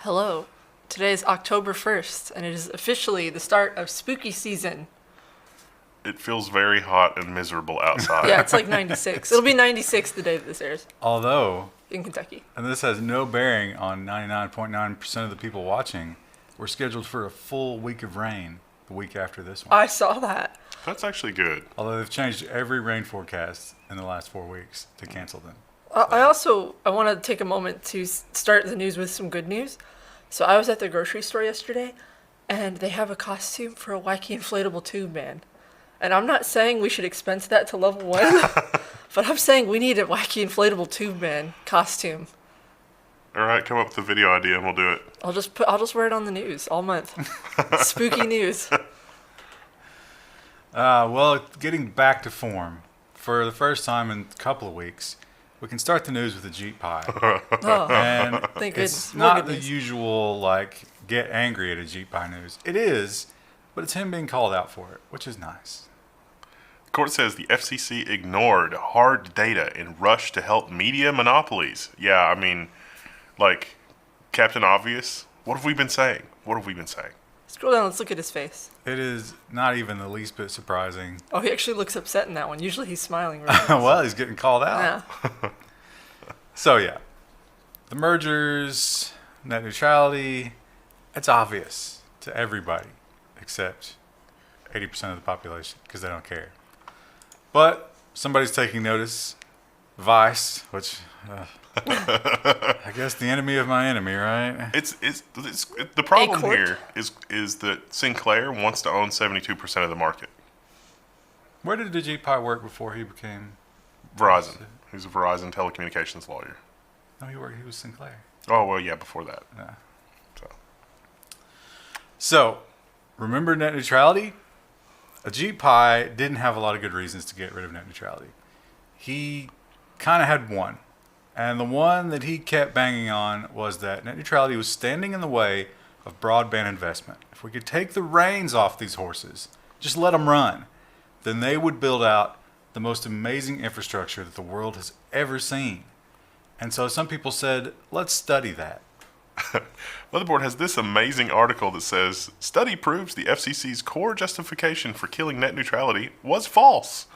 Hello. Today is October 1st, and it is officially the start of spooky season. It feels very hot and miserable outside. Yeah, it's like 96. It'll be 96 the day that this airs Although, in Kentucky. and this has no bearing on 99.9% of the people watching, we're scheduled for a full week of rain the week after this one. I saw that. That's actually good. Although they've changed every rain forecast in the last 4 weeks to cancel them. I want to take a moment to start the news with some good news. So I was at the grocery store yesterday, and they have a costume for a wacky inflatable tube man. And I'm not saying we should expense that to Level 1, but I'm saying we need a wacky inflatable tube man costume. All right, come up with a video idea and we'll do it. I'll just wear it on the news all month. Spooky news. Well, getting back to form, for the first time in a couple of weeks, we can start the news with a Jeep pie. Oh, And thank it's goodness. More not good the news. usual, get angry at a Jeep pie news. It is, but it's him being called out for it, which is nice. The court says the FCC ignored hard data and rushed to help media monopolies. Yeah, I mean, like, Captain Obvious, what have we been saying? What have we been saying? Scroll down, let's look at his face. It is not even the least bit surprising. Oh, he actually looks upset in that one. Usually he's smiling. Right? Well, he's getting called out. Yeah. So, yeah. The mergers, net neutrality, it's obvious to everybody except 80% of the population because they don't care. But somebody's taking notice. Vice, which I guess the enemy of my enemy, right? It's the problem court? here is that Sinclair wants to own 72% of the market. Where did Jeep Pie work before he became... Verizon. He's a Verizon telecommunications lawyer. No, he was Sinclair. Oh, well, yeah, before that. Yeah. So. So, remember net neutrality? Ajit Pai didn't have a lot of good reasons to get rid of net neutrality. He kind of had one. And the one that he kept banging on was that net neutrality was standing in the way of broadband investment. If we could take the reins off these horses, just let them run, then they would build out the most amazing infrastructure that the world has ever seen. And so some people said, let's study that. Motherboard has this amazing article that says, study proves the FCC's core justification for killing net neutrality was false.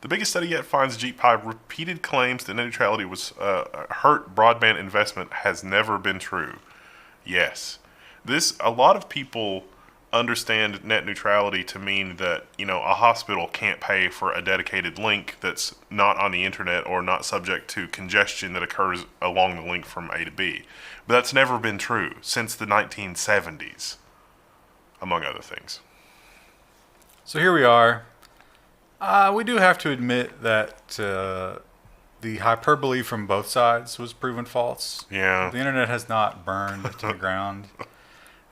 The biggest study yet finds Jeep Pie repeated claims that net neutrality was hurt broadband investment has never been true. Yes. A lot of people understand net neutrality to mean that, a hospital can't pay for a dedicated link that's not on the internet or not subject to congestion that occurs along the link from A to B. But that's never been true since the 1970s, among other things. So here we are. We do have to admit that the hyperbole from both sides was proven false. Yeah. The internet has not burned to the ground.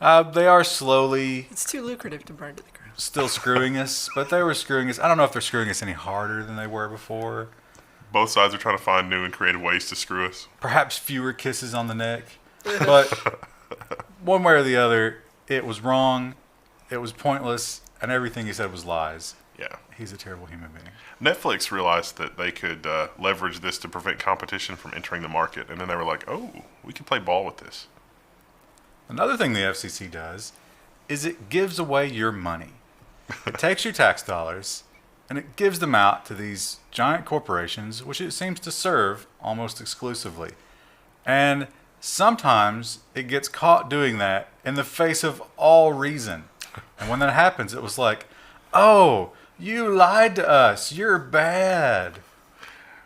They are slowly It's too lucrative to burn to the ground. still screwing us, but they were screwing us. I don't know if they're screwing us any harder than they were before. Both sides are trying to find new and creative ways to screw us. Perhaps fewer kisses on the neck. But one way or the other, it was wrong, it was pointless, and everything he said was lies. Yeah. He's a terrible human being. Netflix realized that they could leverage this to prevent competition from entering the market, and then they were like, oh, we can play ball with this. Another thing the FCC does is it gives away your money. It takes your tax dollars and it gives them out to these giant corporations, which it seems to serve almost exclusively. And sometimes it gets caught doing that in the face of all reason. And when that happens, it was like, oh, you lied to us. You're bad.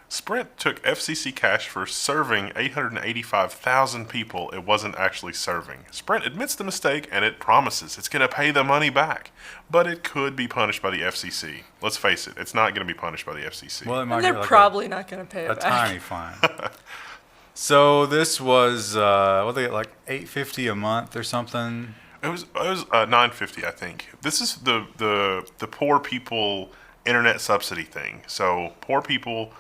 Sprint took FCC cash for serving 885,000 people it wasn't actually serving. Sprint admits the mistake and it promises it's going to pay the money back. But it could be punished by the FCC. Let's face it, it's not going to be punished by the FCC. Well, it might And they're get like probably not going to pay a it back. tiny fine. So this was, what they get, like $8.50 a month or something? It was $9.50, I think. This is the poor people internet subsidy thing. So poor people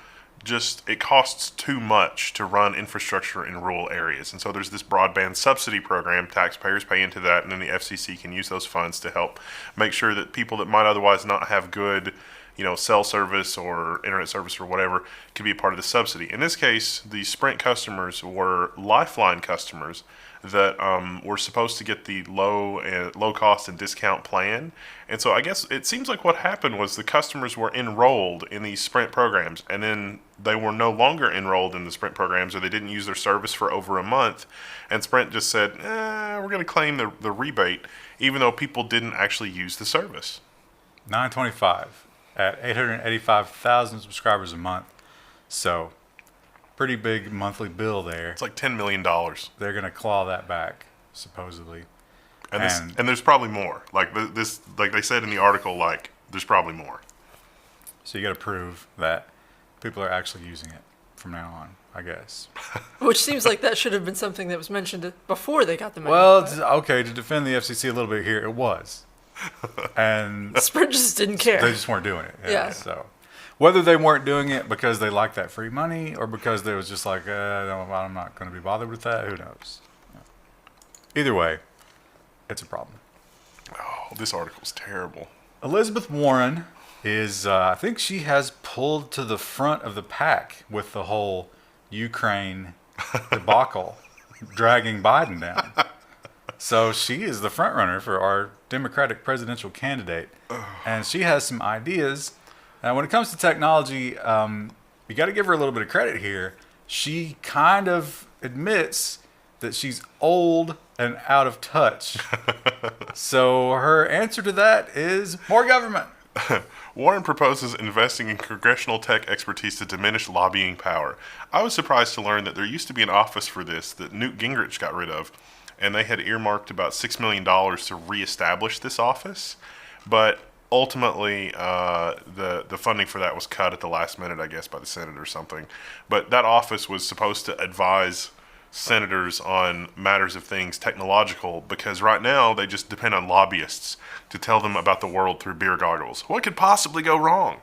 it costs too much to run infrastructure in rural areas. And so there's this broadband subsidy program. Taxpayers pay into that, and then the FCC can use those funds to help make sure that people that might otherwise not have good cell service or internet service or whatever could be a part of the subsidy. In this case, the Sprint customers were Lifeline customers that were supposed to get the low cost and discount plan. And so I guess it seems like what happened was the customers were enrolled in these Sprint programs, and then they were no longer enrolled in the Sprint programs, or they didn't use their service for over a month. And Sprint just said, we're going to claim the rebate, even though people didn't actually use the service. $9.25 at 885,000 subscribers a month. So, pretty big monthly bill there. It's like $10 million. They're going to claw that back, supposedly. And there's probably more. Like they said in the article, there's probably more. So you got to prove that people are actually using it from now on, I guess. Which seems like that should have been something that was mentioned before they got the money. Well, okay, to defend the FCC a little bit here, it was. And Sprint just didn't care. they just weren't doing it. Yeah. So whether they weren't doing it because they liked that free money or because they was just like, no, I'm not going to be bothered with that, who knows? Either way, it's a problem. Oh, this article's terrible. Elizabeth Warren is, I think she has pulled to the front of the pack with the whole Ukraine debacle, dragging Biden down. So she is the front runner for our Democratic presidential candidate, and she has some ideas. Now, when it comes to technology, you got to give her a little bit of credit here. She kind of admits that she's old and out of touch. So her answer to that is more government. Warren proposes investing in congressional tech expertise to diminish lobbying power. I was surprised to learn that there used to be an office for this that Newt Gingrich got rid of, and they had earmarked about $6 million to reestablish this office. But ultimately, the funding for that was cut at the last minute, I guess, by the Senate or something. But that office was supposed to advise senators on matters of things technological, because right now they just depend on lobbyists to tell them about the world through beer goggles. What could possibly go wrong?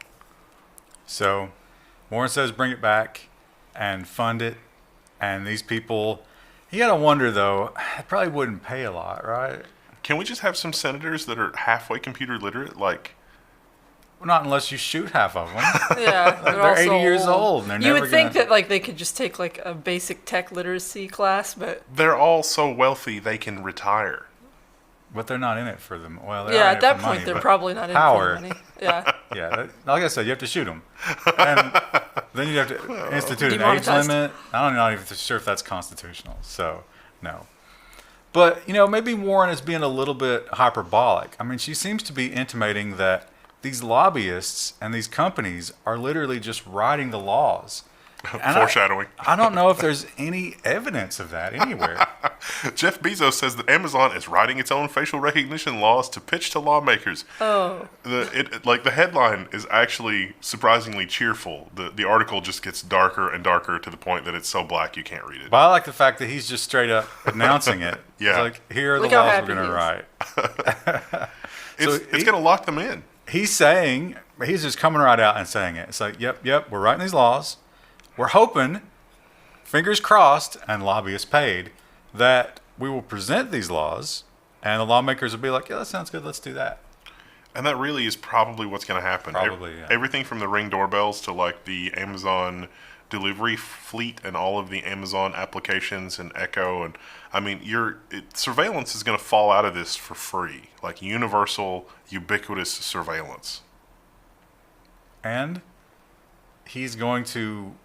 So Warren says bring it back and fund it. And these people, you got to wonder, though, it probably wouldn't pay a lot, right? Can we just have some senators that are halfway computer literate? Well, not unless you shoot half of them. Yeah, They're 80 years old, and they're You never would think gonna... that they could just take a basic tech literacy class, but they're all so wealthy they can retire. But they're not in it for them. Well, they are yeah, in at it that for point money, they're but probably not in power. for the money. Yeah. Yeah, like I said, you have to shoot them. And then you have to institute an age Demonetized. limit. I'm not even sure if that's constitutional, so no. But, maybe Warren is being a little bit hyperbolic. I mean, she seems to be intimating that these lobbyists and these companies are literally just writing the laws. And Foreshadowing. I don't know if there's any evidence of that anywhere. Jeff Bezos says that Amazon is writing its own facial recognition laws to pitch to lawmakers. Oh. The headline is actually surprisingly cheerful. The article just gets darker and darker to the point that it's so black you can't read it. But I like the fact that he's just straight up announcing it. Yeah. It's like, here are the Look how laws happy we're going to he is. write. It's going to lock them in. He's just coming right out and saying it. It's like, yep, we're writing these laws. We're hoping, fingers crossed and lobbyists paid, that we will present these laws and the lawmakers will be like, yeah, that sounds good. Let's do that. And that really is probably what's going to happen. Probably, yeah. Everything from the Ring doorbells to the Amazon delivery fleet and all of the Amazon applications and Echo, and I mean, surveillance is going to fall out of this for free, like universal, ubiquitous surveillance. And he's going to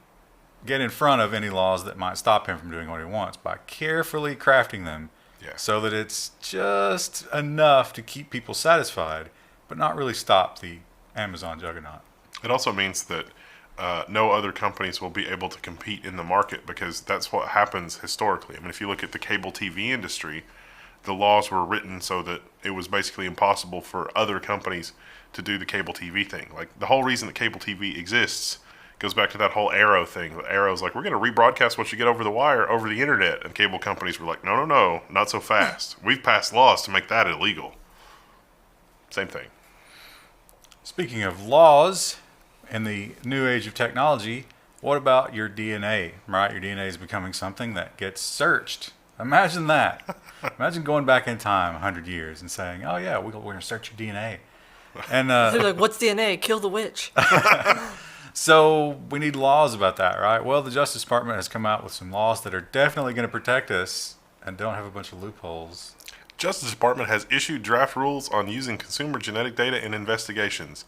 get in front of any laws that might stop him from doing what he wants by carefully crafting them so that it's just enough to keep people satisfied, but not really stop the Amazon juggernaut. It also means that no other companies will be able to compete in the market, because that's what happens historically. I mean, if you look at the cable TV industry, the laws were written so that it was basically impossible for other companies to do the cable TV thing. Like, the whole reason that cable TV exists goes back to that whole Arrow thing. Arrow's like, we're going to rebroadcast what you get over the wire over the internet. And cable companies were like, no, not so fast. We've passed laws to make that illegal. Same thing. Speaking of laws, in the new age of technology, what about your DNA, right? Your DNA is becoming something that gets searched. Imagine that. Imagine going back in time 100 years and saying, oh, yeah, we're going to search your DNA. And They're like, what's DNA? Kill the witch. so we need laws about that, right? Well, the Justice Department has come out with some laws that are definitely going to protect us and don't have a bunch of loopholes. Justice Department has issued draft rules on using consumer genetic data in investigations.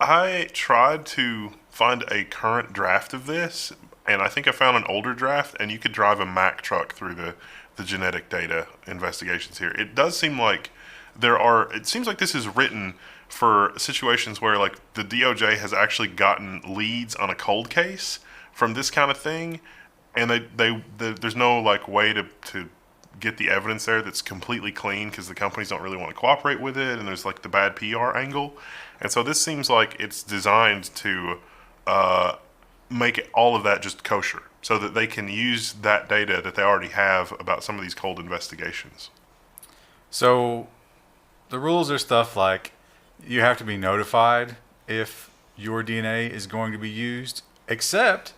I tried to find a current draft of this, and I think I found an older draft, and you could drive a Mack truck through the genetic data investigations here. It does seem like it seems like this is written for situations where like the DOJ has actually gotten leads on a cold case from this kind of thing, and there's no like way to get the evidence there that's completely clean because the companies don't really want to cooperate with it, and there's like the bad PR angle. And so this seems like it's designed to make all of that just kosher so that they can use that data that they already have about some of these cold investigations. So the rules are stuff like you have to be notified if your DNA is going to be used, except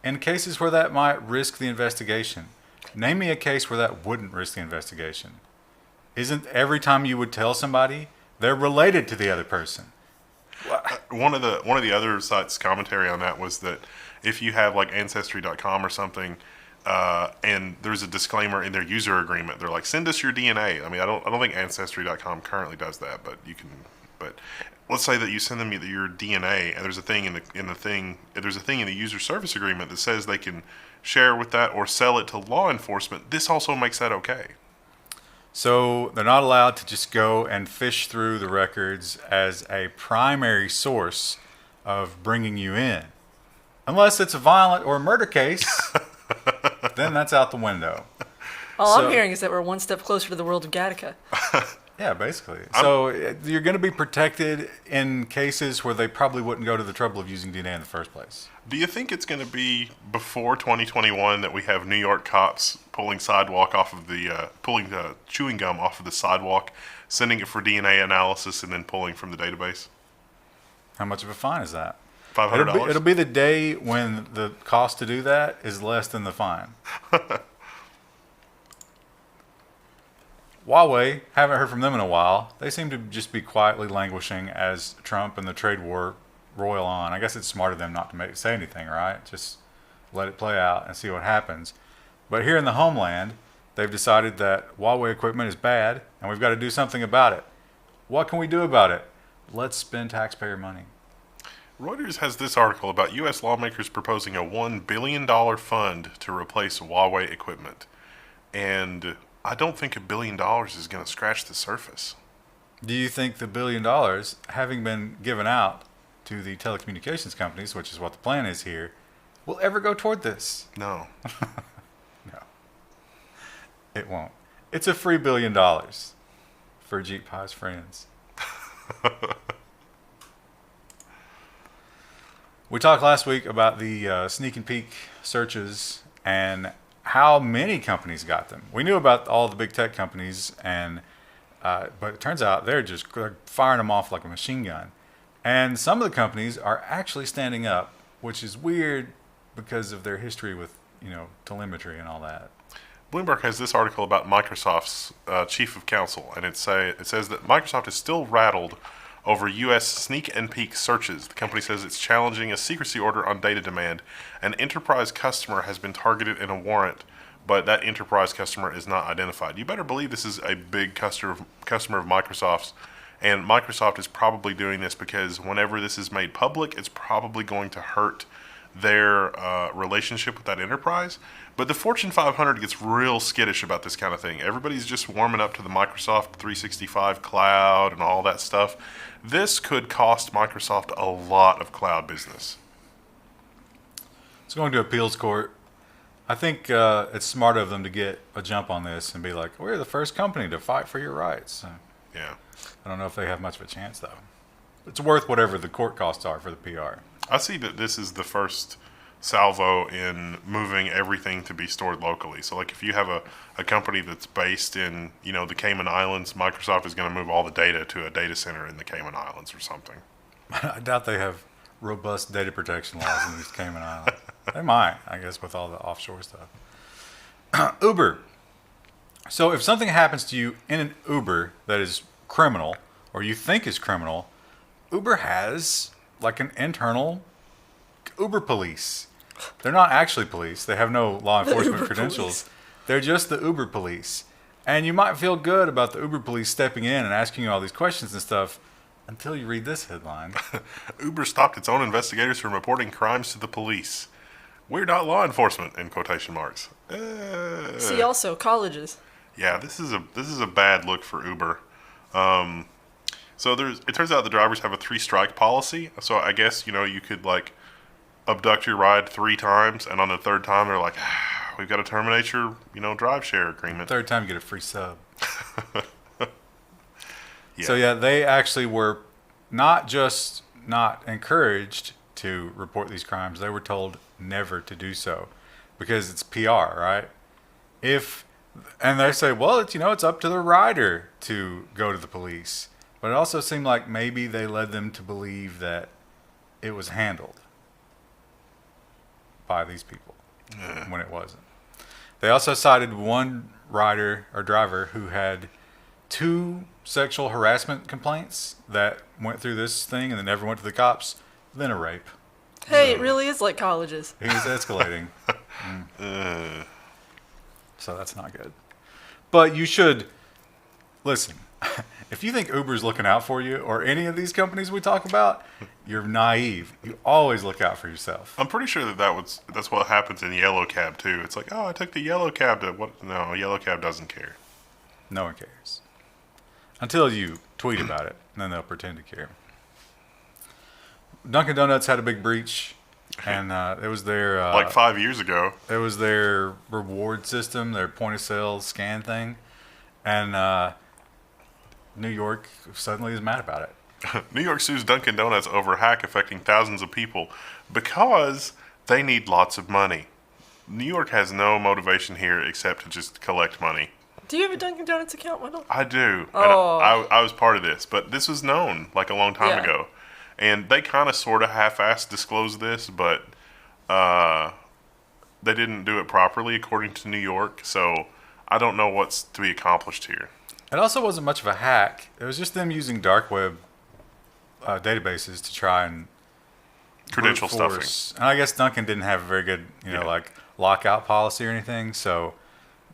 in cases where that might risk the investigation. Name me a case where that wouldn't risk the investigation. Isn't every time you would tell somebody, they're related to the other person? One of the other sites' commentary on that was that if you have like Ancestry.com or something, and there's a disclaimer in their user agreement, they're like, send us your DNA. I mean, I don't think Ancestry.com currently does that, but you can. But let's say that you send them your DNA, and there's a thing there's a thing in the user service agreement that says they can share with that or sell it to law enforcement. This also makes that okay. So they're not allowed to just go and fish through the records as a primary source of bringing you in. Unless it's a violent or a murder case, then that's out the window. All I'm hearing is that we're one step closer to the world of Gattaca. Yeah, basically. So you're going to be protected in cases where they probably wouldn't go to the trouble of using DNA in the first place. Do you think it's going to be before 2021 that we have New York cops pulling chewing gum off of the sidewalk, sending it for DNA analysis, and then pulling from the database? How much of a fine is that? $500. It'll be the day when the cost to do that is less than the fine. Huawei, haven't heard from them in a while. They seem to just be quietly languishing as Trump and the trade war roil on. I guess it's smart of them not to say anything, right? Just let it play out and see what happens. But here in the homeland, they've decided that Huawei equipment is bad and we've got to do something about it. What can we do about it? Let's spend taxpayer money. Reuters has this article about U.S. lawmakers proposing a $1 billion fund to replace Huawei equipment. And I don't think $1 billion is going to scratch the surface. Do you think the $1 billion, having been given out to the telecommunications companies, which is what the plan is here, will ever go toward this? No. No. It won't. It's a free $1 billion for Jeep Pie's friends. We talked last week about the sneak and peek searches and how many companies got them. We knew about all the big tech companies, but it turns out they're firing them off like a machine gun. And some of the companies are actually standing up, which is weird because of their history with, telemetry and all that. Bloomberg has this article about Microsoft's chief of counsel, and it says that Microsoft is still rattled over U.S. sneak and peek searches. The company says it's challenging a secrecy order on data demand. An enterprise customer has been targeted in a warrant, but that enterprise customer is not identified. You better believe this is a big customer of Microsoft's, and Microsoft is probably doing this because whenever this is made public, it's probably going to hurt their relationship with that enterprise. But the Fortune 500 gets real skittish about this kind of thing. Everybody's just warming up to the Microsoft 365 cloud and all that stuff. This could cost Microsoft a lot of cloud business. It's going to appeals court. I think it's smart of them to get a jump on this and be like, we're the first company to fight for your rights. Yeah. I don't know if they have much of a chance, though. It's worth whatever the court costs are for the PR. I see that this is the first salvo in moving everything to be stored locally. So like if you have a company that's based in, the Cayman Islands, Microsoft is going to move all the data to a data center in the Cayman Islands or something. I doubt they have robust data protection laws in these Cayman Islands. They might, I guess, with all the offshore stuff. Uber. So if something happens to you in an Uber that is criminal, or you think is criminal, Uber has like an internal Uber police. They're not actually police. They have no law enforcement Uber credentials. police. They're just the Uber police. And you might feel good about the Uber police stepping in and asking you all these questions and stuff until you read this headline. Uber stopped its own investigators from reporting crimes to the police. We're not law enforcement, in quotation marks. See also colleges. Yeah, this is a bad look for Uber. So it turns out the drivers have a 3-strike policy. So I guess, you could like abduct your ride 3 times, and on the 3rd time they're like, we've got to terminate your, drive share agreement. 3rd time you get a free sub. Yeah. So yeah, they actually were not just not encouraged to report these crimes, they were told never to do so because it's PR, right? And they say, well, it's up to the rider to go to the police. But it also seemed like maybe they led them to believe that it was handled by these people when it wasn't. They also cited one rider or driver who had 2 sexual harassment complaints that went through this thing and then never went to the cops, then a rape. Hey, it really is like colleges. He was escalating. So that's not good. But you should listen. If you think Uber's looking out for you or any of these companies we talk about, you're naive. You always look out for yourself. I'm pretty sure that's what happens in yellow cab too. It's like, oh, I took the yellow cab to what? No, yellow cab doesn't care. No one cares. Until you tweet about it, and then they'll pretend to care. Dunkin Donuts had a big breach, and it was their Like 5 years ago. it was their reward system, their point of sale scan thing, and New York suddenly is mad about it. New York sues Dunkin Donuts over hack affecting thousands of people because they need lots of money. New York has no motivation here except to just collect money. Do you have a Dunkin Donuts account, Wendell? I do. Oh. And I was part of this, but this was known like a long time Yeah. ago. And they kind of sort of half-assed disclosed this, but they didn't do it properly according to New York. So I don't know what's to be accomplished here. It also wasn't much of a hack. It was just them using dark web databases to try and Credential brute stuffing. force. And I guess Dunkin' didn't have a very good, Yeah. like lockout policy or anything, so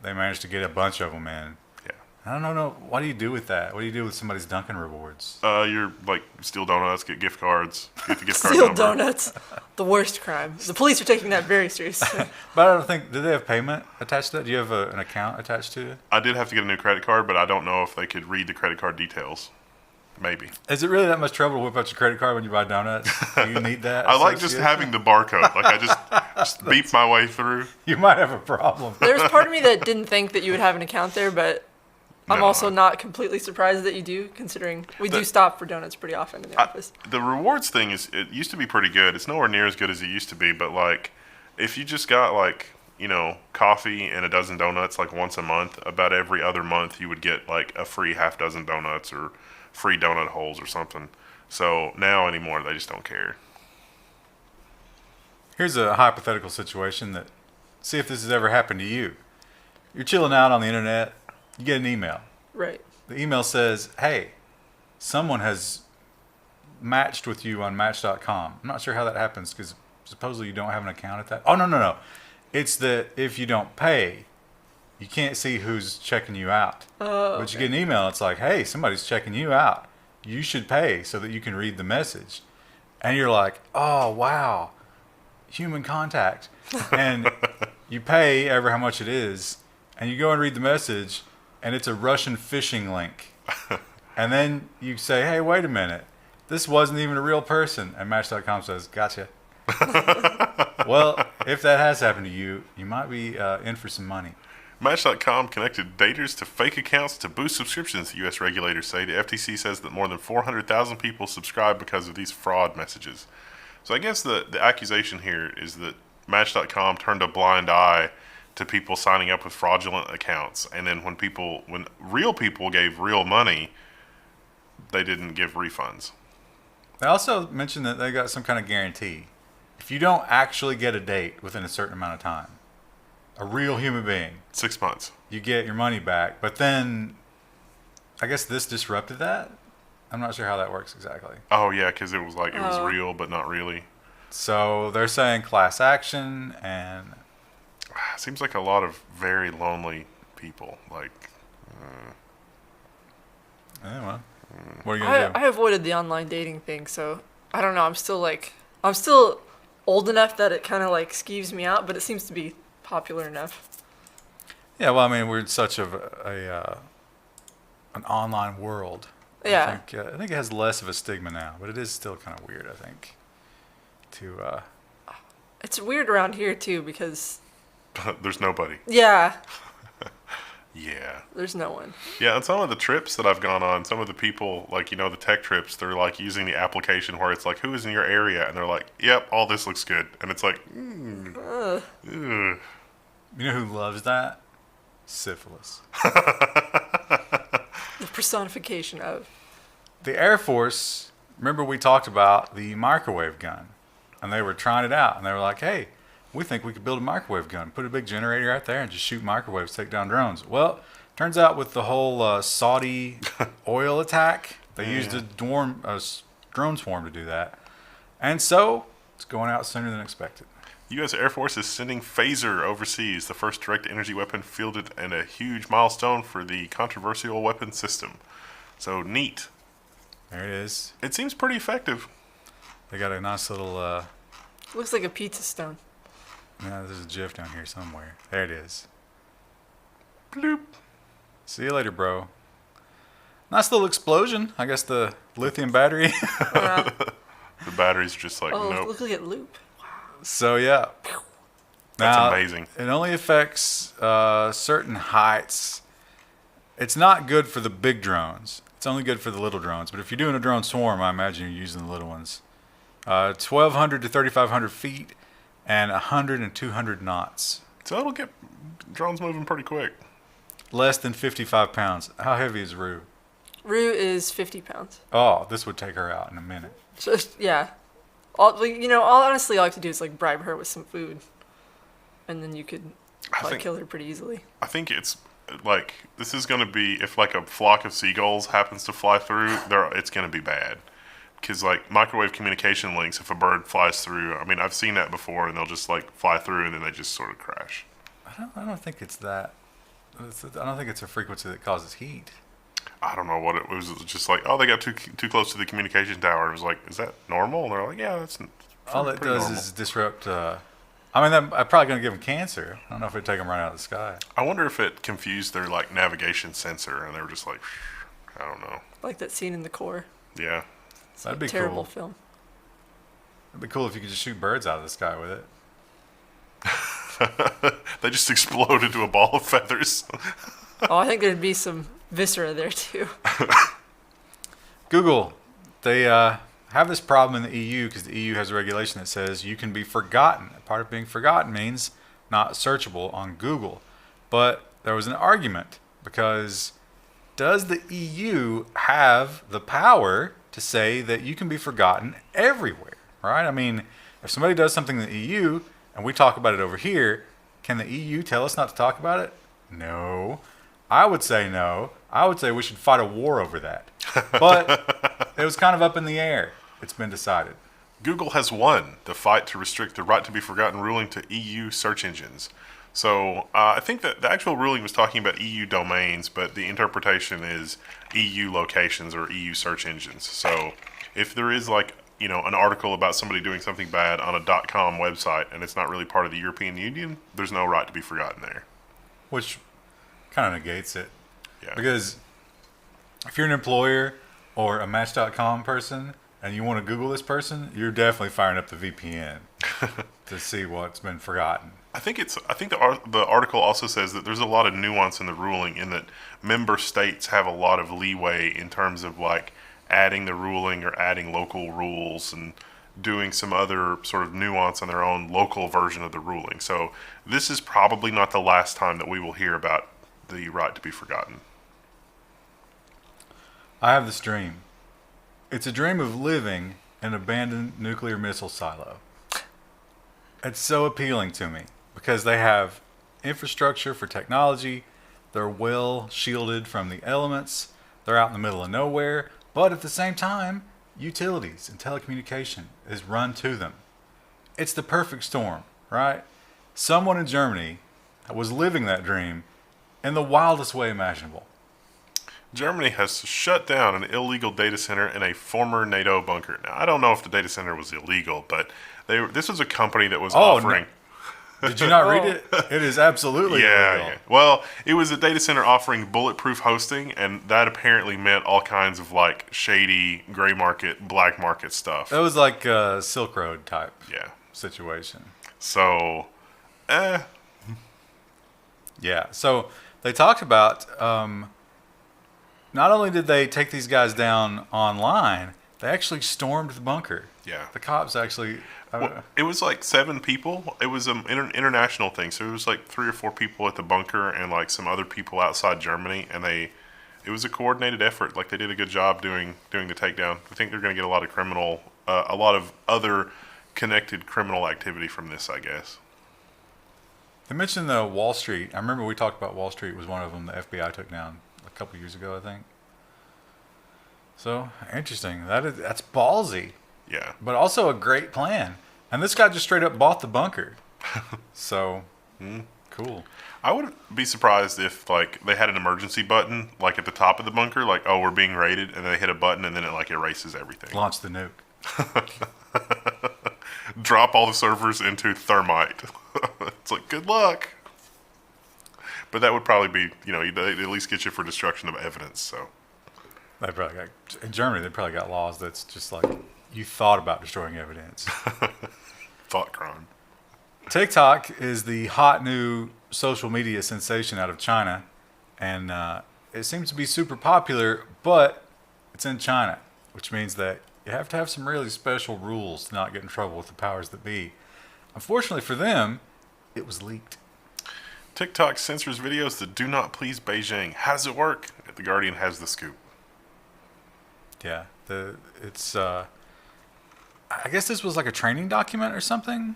they managed to get a bunch of them in. Yeah. I don't know. What do you do with that? What do you do with somebody's Dunkin' rewards? You're like steal donuts, get gift cards, get the gift card Steal number. donuts. The worst crime. The police are taking that very seriously. But I don't think, did they have payment attached to that? Do you have an account attached to it? I did have to get a new credit card, but I don't know if they could read the credit card details. Maybe. Is it really that much trouble to whip out your credit card when you buy donuts? Do you need that? I like just association? having the barcode. Like I just beep my way through. You might have a problem. There's part of me that didn't think that you would have an account there, but I'm No. also not completely surprised that you do, considering we do stop for donuts pretty often in the office. The rewards thing it used to be pretty good. It's nowhere near as good as it used to be, but like if you just got like, coffee and a dozen donuts like once a month, about every other month you would get like a free half dozen donuts or free donut holes or something. So now anymore they just don't care. Here's a hypothetical situation that, see if this has ever happened to you. You're chilling out on the internet, you get an email. Right. The email says, hey, someone has matched with you on Match.com. I'm not sure how that happens because supposedly you don't have an account at that. Oh, no. It's that if you don't pay, you can't see who's checking you out. Oh, But you get an email, it's like, hey, somebody's checking you out. You should pay so that you can read the message. And you're like, oh, wow, human contact. And you pay ever how much it is, and you go and read the message, and it's a Russian phishing link. And then you say, hey, wait a minute. This wasn't even a real person. And Match.com says, gotcha. Well, if that has happened to you, you might be in for some money. Match.com connected daters to fake accounts to boost subscriptions, U.S. regulators say. The FTC says that more than 400,000 people subscribe because of these fraud messages. So I guess the accusation here is that Match.com turned a blind eye to people signing up with fraudulent accounts. And then when real people gave real money, they didn't give refunds. They also mentioned that they got some kind of guarantee. If you don't actually get a date within a certain amount of time, a real human being, 6 months. you get your money back. But then, I guess this disrupted that. I'm not sure how that works exactly. Oh yeah, because it was like it was Oh. real, but not really. So they're saying class action, and Seems like a lot of very lonely people. Like, anyway, what are you gonna I avoided the online dating thing, so I don't know. I'm still old enough that it kind of like skeeves me out, but it seems to be popular enough. Yeah, well, I mean, we're in such of an online world. Yeah. I think it has less of a stigma now, but it is still kind of weird. I think to It's weird around here too because there's nobody. yeah, Yeah. there's no one. Yeah, and some of the trips that I've gone on, some of the people, like, the tech trips, they're like using the application where it's like, who is in your area? And they're like, yep, all this looks good. And it's like, Ugh. ugh. you know who loves that? Syphilis. The personification of. The Air Force. Remember we talked about the microwave gun, and they were trying it out, and they were like, hey, we think we could build a microwave gun, put a big generator out there and just shoot microwaves, take down drones. Well, turns out with the whole Saudi oil attack, they used a drone swarm to do that. And so it's going out sooner than expected. U.S. Air Force is sending Phaser overseas, the first direct energy weapon fielded, and a huge milestone for the controversial weapon system. So neat. There it is. It seems pretty effective. They got a nice little, Looks like a pizza stone. there's a GIF down here somewhere. There it is. Bloop. See you later, bro. Nice little explosion. I guess the lithium battery. The battery's just like, Oh, nope. look at Loop. So, yeah. That's Now, amazing. It only affects certain heights. It's not good for the big drones. It's only good for the little drones. But if you're doing a drone swarm, I imagine you're using the little ones. 1,200 to 3,500 feet and 100 and 200 knots. So it'll get drones moving pretty quick. Less than 55 pounds. How heavy is Rue? Rue is 50 pounds. Oh, this would take her out in a minute. Just, yeah. All honestly, all I have to do is like bribe her with some food. And then you could probably kill her pretty easily. I think it's like, this is going to be, if like a flock of seagulls happens to fly through, it's going to be bad. Because like microwave communication links, if a bird flies through, I mean, I've seen that before, and they'll just like fly through and then they just sort of crash. I don't think it's that. I don't think it's a frequency that causes heat. I don't know what it was. It was just like, oh, they got too close to the communication tower. It was like, is that normal? And they're like, yeah, that's All it pretty does normal. is disrupt. I'm probably going to give them cancer. I don't know if it'd take them right out of the sky. I wonder if it confused their like navigation sensor, and they were just like, I don't know. Like that scene in The Core. Yeah. It's That'd a be terrible cool. film. It'd be cool if you could just shoot birds out of the sky with it. They just explode into a ball of feathers. Oh, I think there'd be some viscera there too. Google, they have this problem in the EU because the EU has a regulation that says you can be forgotten. Part of being forgotten means not searchable on Google. But there was an argument because does the EU have the power to say that you can be forgotten everywhere, right? I mean, if somebody does something in the EU and we talk about it over here, can the EU tell us not to talk about it? No. I would say no. I would say we should fight a war over that. But it was kind of up in the air. It's been decided. Google has won the fight to restrict the right to be forgotten ruling to EU search engines. So I think that the actual ruling was talking about EU domains, but the interpretation is EU locations or EU search engines. So if there is like, an article about somebody doing something bad on a .com website and it's not really part of the European Union, there's no right to be forgotten there. Which kind of negates it. Yeah. Because if you're an employer or a Match.com person and you want to Google this person, you're definitely firing up the VPN to see what's been forgotten. I think the article also says that there's a lot of nuance in the ruling, in that member states have a lot of leeway in terms of like adding the ruling or adding local rules and doing some other sort of nuance on their own local version of the ruling. So this is probably not the last time that we will hear about the right to be forgotten. I have this dream. It's a dream of living in an abandoned nuclear missile silo. It's so appealing to me because they have infrastructure for technology. They're well shielded from the elements. They're out in the middle of nowhere, But at the same time, utilities and telecommunication is run to them. It's the perfect storm, right? Someone in Germany was living that dream in the wildest way imaginable. Germany has shut down an illegal data center in a former NATO bunker. Now, I don't know if the data center was illegal, but this was a company that was offering... Did you not read it? It is absolutely illegal. Yeah. Well, it was a data center offering bulletproof hosting, and that apparently meant all kinds of like shady, gray market, black market stuff. It was like a Silk Road type situation. So, Yeah. So they talked about not only did they take these guys down online, they actually stormed the bunker. Yeah. The cops actually... Well, it was like 7 people. It was an international thing, so it was like 3 or 4 people at the bunker and like some other people outside Germany, and it was a coordinated effort. Like they did a good job doing the takedown. I think they're going to get a lot of other connected criminal activity from this, I guess. They mentioned the Wall Street. I remember we talked about Wall Street was one of them the FBI took down a couple years ago, I think. So interesting. That's ballsy. Yeah. But also a great plan. And this guy just straight up bought the bunker. So, cool. I wouldn't be surprised if like they had an emergency button like at the top of the bunker, like, oh, we're being raided, and they hit a button and then it like erases everything. Launch the nuke. Drop all the servers into thermite. It's like, good luck. But that would probably be, they'd at least get you for destruction of evidence, so. They probably got, in Germany, they probably got laws that's just like, you thought about destroying evidence. Thought crime. TikTok is the hot new social media sensation out of China, and it seems to be super popular, but it's in China, which means that you have to have some really special rules to not get in trouble with the powers that be. Unfortunately for them, it was leaked. TikTok censors videos that do not please Beijing. How does it work? The Guardian has the scoop. Yeah, it's I guess this was like a training document or something.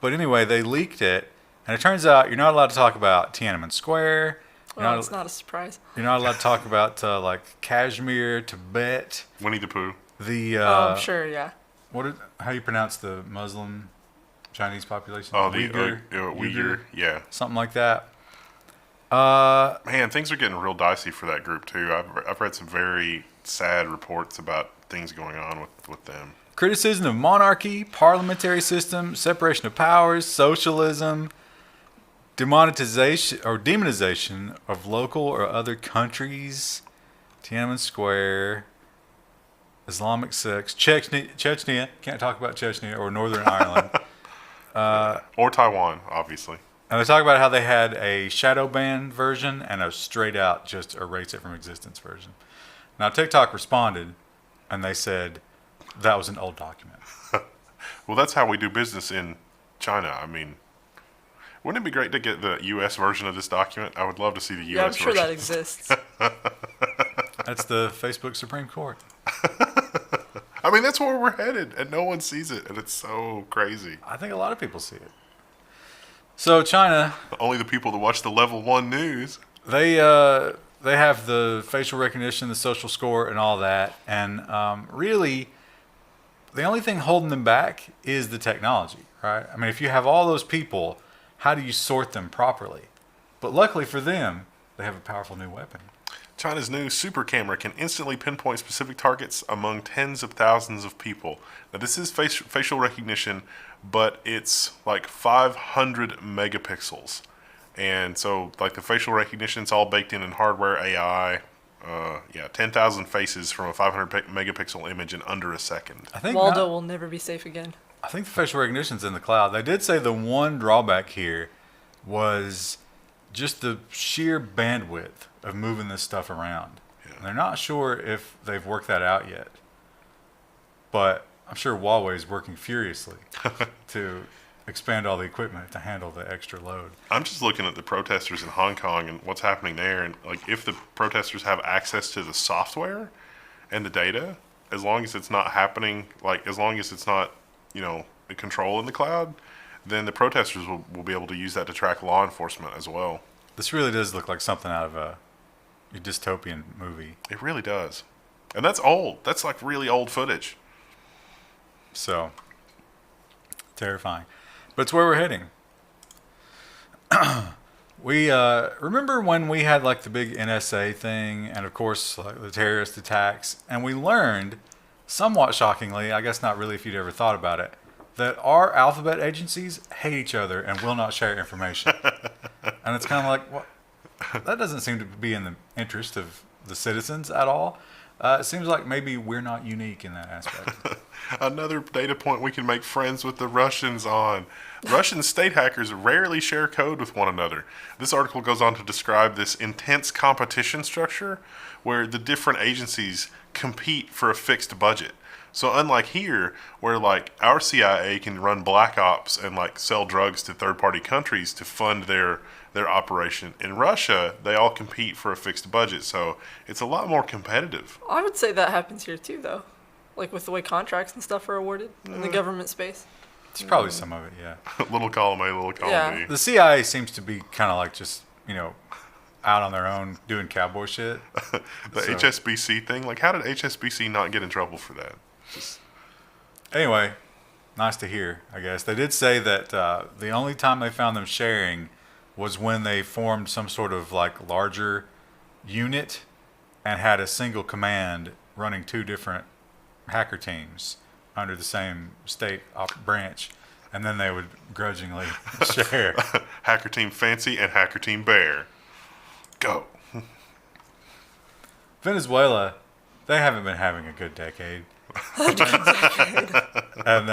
But anyway, they leaked it, and it turns out you're not allowed to talk about Tiananmen Square. Well, it's not a surprise. You're not allowed to talk about like Kashmir, Tibet. Winnie the Pooh. I'm sure, yeah. How do you pronounce the Muslim Chinese population? Oh, Uyghur, yeah. Something like that. Man, things are getting real dicey for that group, too. I've read some very sad reports about things going on with them. Criticism of monarchy, parliamentary system, separation of powers, socialism, demonetization or demonization of local or other countries, Tiananmen Square, Islamic sects, Chechnya, can't talk about Chechnya, or Northern Ireland. Or Taiwan, obviously. And they talk about how they had a shadow ban version and a straight out just erase it from existence version. Now TikTok responded, and they said that was an old document. Well, that's how we do business in China. I mean, wouldn't it be great to get the U.S. version of this document? I would love to see the U.S. version. Yeah, I'm sure that exists. That's the Facebook Supreme Court. I mean, that's where we're headed, and no one sees it, and it's so crazy. I think a lot of people see it. So China, Only the people that watch the Level 1 news. they have the facial recognition, the social score, and all that. And really, the only thing holding them back is the technology, right? I mean, if you have all those people, how do you sort them properly? But luckily for them, they have a powerful new weapon. China's new super camera can instantly pinpoint specific targets among tens of thousands of people. Now, this is facial recognition, but it's like 500 megapixels. And so, like, the facial recognition's all baked in hardware, AI. 10,000 faces from a 500 megapixel image in under a second. I think Waldo will never be safe again. I think the facial recognition's in the cloud. They did say the one drawback here was just the sheer bandwidth of moving this stuff around. Yeah. And they're not sure if they've worked that out yet. But I'm sure Huawei is working furiously to expand all the equipment to handle the extra load. I'm just looking at the protesters in Hong Kong and what's happening there. And like, if the protesters have access to the software and the data, as long as it's not happening, like as long as it's not, a control in the cloud, then the protesters will be able to use that to track law enforcement as well. This really does look like something out of a dystopian movie. It really does. And that's old. That's like really old footage. So, terrifying. But it's where we're heading. We remember when we had like the big NSA thing, and of course like the terrorist attacks, and we learned, somewhat shockingly, I guess not really if you'd ever thought about it, that our alphabet agencies hate each other and will not share information. And it's kind of like, what? That doesn't seem to be in the interest of the citizens at all. It seems like maybe we're not unique in that aspect. Another data point we can make friends with the Russians on. Russian state hackers rarely share code with one another. This article goes on to describe this intense competition structure where the different agencies compete for a fixed budget. So unlike here, where like our CIA can run black ops and like sell drugs to third-party countries to fund their operation, in Russia they all compete for a fixed budget. So it's a lot more competitive. I would say that happens here too, though. Like with the way contracts and stuff are awarded in the government space. It's probably some of it, yeah. Little column A, little column Yeah. B. The CIA seems to be kind of like just, out on their own doing cowboy shit. The HSBC thing, like how did HSBC not get in trouble for that? Just Anyway, nice to hear, I guess. They did say that the only time they found them sharing was when they formed some sort of like larger unit and had a single command running two different hacker teams under the same state branch, and then they would grudgingly share. Hacker Team Fancy and Hacker Team Bear. Go. Venezuela, they haven't been having a good decade. And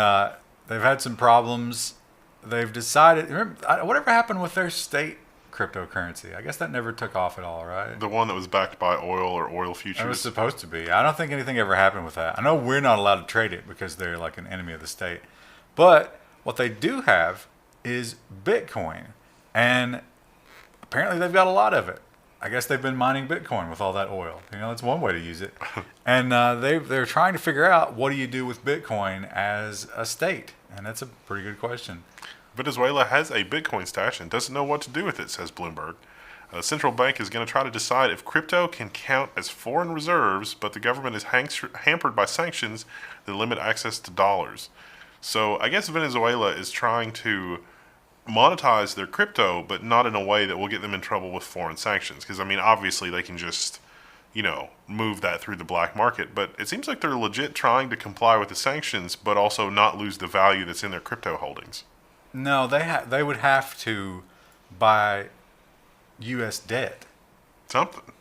they've had some problems. They've decided, whatever happened with their state cryptocurrency? I guess that never took off at all, right? The one that was backed by oil or oil It was futures. supposed to be. I don't think anything ever happened with that. I know we're not allowed to trade it because they're like an enemy of the state. But what they do have is Bitcoin. And apparently they've got a lot of it. I guess they've been mining Bitcoin with all that oil. That's one way to use it. And they're trying to figure out, what do you do with Bitcoin as a state? And that's a pretty good question. Venezuela has a Bitcoin stash and doesn't know what to do with it, says Bloomberg. The central bank is going to try to decide if crypto can count as foreign reserves, but the government is hampered by sanctions that limit access to dollars. So I guess Venezuela is trying to monetize their crypto, but not in a way that will get them in trouble with foreign sanctions. Because, obviously they can just, move that through the black market. But it seems like they're legit trying to comply with the sanctions, but also not lose the value that's in their crypto holdings. No, they would have to buy U.S. debt. Something.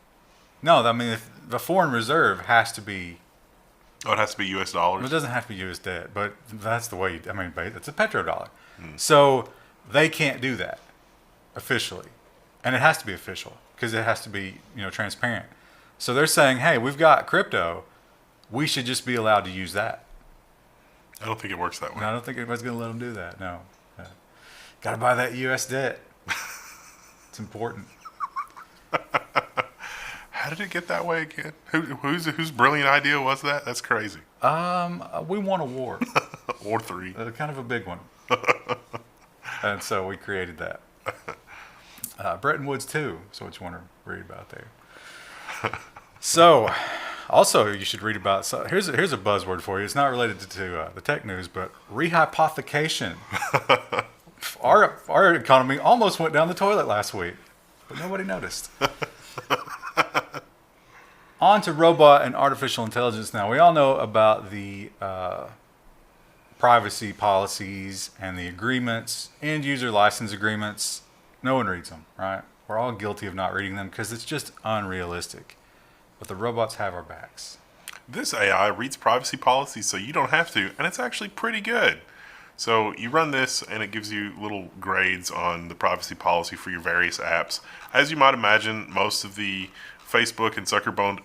No, if the foreign reserve has to be. Oh, it has to be U.S. dollars? It doesn't have to be U.S. debt, but that's the way. It's a petrodollar. So they can't do that officially, and it has to be official because it has to be transparent. So they're saying, hey, we've got crypto, we should just be allowed to use that. I don't think it works that way. And I don't think anybody's going to let them do that. No, got to buy that U.S. debt. It's important. How did it get that way again? Whose brilliant idea was that? That's crazy. We won a war. War 3. Kind of a big one. And so we created that. Bretton Woods 2, so what you want to read about there. So, also you should read about, here's a buzzword for you. It's not related to the tech news, but rehypothecation. Our economy almost went down the toilet last week, but nobody noticed. On to robot and artificial intelligence now. We all know about the privacy policies and the agreements, end user license agreements. No one reads them, right? We're all guilty of not reading them because it's just unrealistic. But the robots have our backs. This AI reads privacy policies so you don't have to, and it's actually pretty good. So you run this, and it gives you little grades on the privacy policy for your various apps. As you might imagine, most of the Facebook and Zuckerberg-owned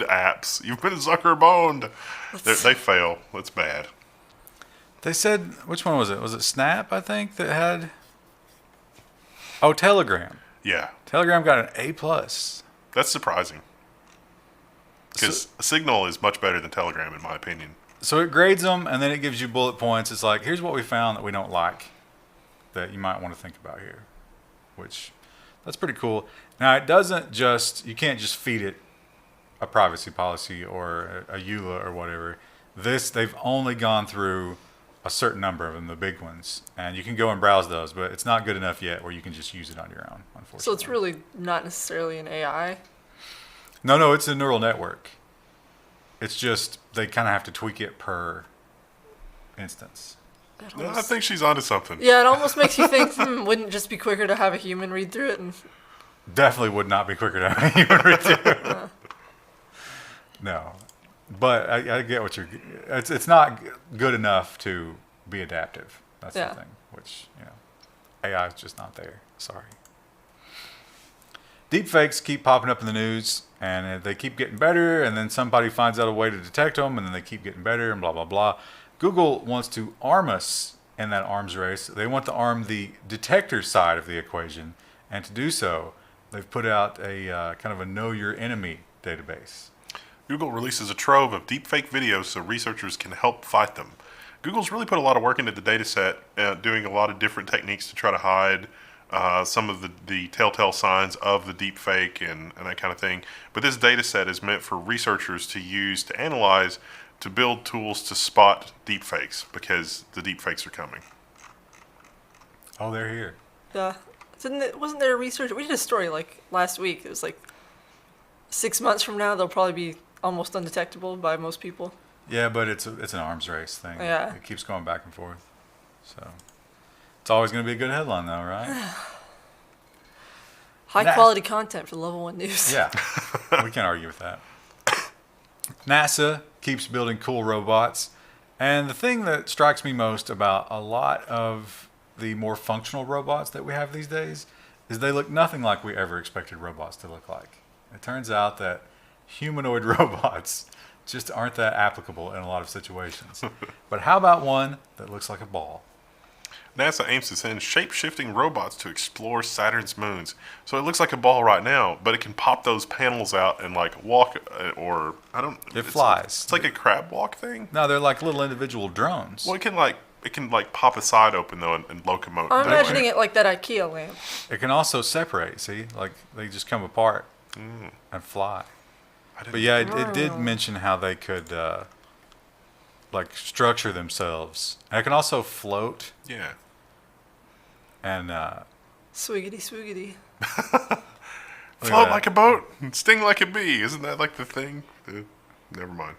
apps, you've been Zuckerboned. They fail. That's bad. They said, which one was it? Was it Snap, I think, that had... Oh, Telegram. Yeah. Telegram got an A+. That's surprising. Because Signal is much better than Telegram, in my opinion. So it grades them, and then it gives you bullet points. It's like, here's what we found that we don't like that you might want to think about here. Which, that's pretty cool. Now, it doesn't just, you can't just feed it a privacy policy or a EULA or whatever. They've only gone through a certain number of them, the big ones. And you can go and browse those, but it's not good enough yet where you can just use it on your own, unfortunately. So it's really not necessarily an AI. No, it's a neural network. It's just they kind of have to tweak it per instance. No, I think she's onto something. Yeah, it almost makes you think, wouldn't it just be quicker to have a human read through it? And Definitely would not be quicker to have a human read through. No, but I get what you're. It's not good enough to be adaptive. That's Yeah. the thing. Which AI is just not there. Sorry. Deepfakes keep popping up in the news, and they keep getting better. And then somebody finds out a way to detect them, and then they keep getting better, and blah blah blah. Google wants to arm us in that arms race. They want to arm the detector side of the equation, and to do so, they've put out a kind of a know your enemy database. Google releases a trove of deepfake videos so researchers can help fight them. Google's really put a lot of work into the data set, doing a lot of different techniques to try to hide some of the telltale signs of the deepfake and that kind of thing. But this data set is meant for researchers to use to analyze, to build tools to spot deepfakes, because the deepfakes are coming. Oh, they're here. yeah, wasn't there a research? We did a story like last week. It was like 6 months from now, they'll probably be almost undetectable by most people. Yeah, but it's an arms race thing. Yeah. It keeps going back and forth. So it's always going to be a good headline, though, right? High quality content for Level 1 News. Yeah, we can't argue with that. NASA keeps building cool robots. And the thing that strikes me most about a lot of the more functional robots that we have these days is they look nothing like we ever expected robots to look like. It turns out that humanoid robots just aren't that applicable in a lot of situations. But how about one that looks like a ball? NASA aims to send shape-shifting robots to explore Saturn's moons. So it looks like a ball right now, but it can pop those panels out and like walk, or I don't. It flies. It's like a crab walk thing. No, they're like little individual drones. Well, it can pop a side open though and locomote. I'm that way. imagining it like that IKEA lamp. It can also separate, see? Like they just come apart and fly. But yeah, it did mention how they could like structure themselves. And it can also float Yeah. and Swiggity swoogity. Float like a boat, and sting like a bee. Isn't that like the thing? Never mind.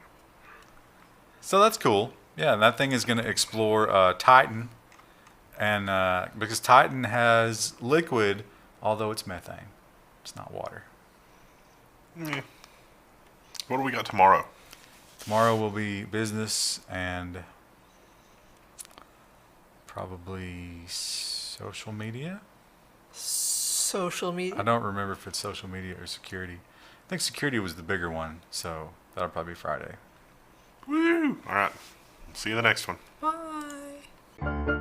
so that's cool. Yeah, and that thing is going to explore Titan, and because Titan has liquid, although it's methane, it's not water. What do we got tomorrow? Tomorrow will be business and probably social media. Social media. I don't remember if it's social media or security. I think security was the bigger one, so that'll probably be Friday. Woo! All right. See you in the next one. Bye.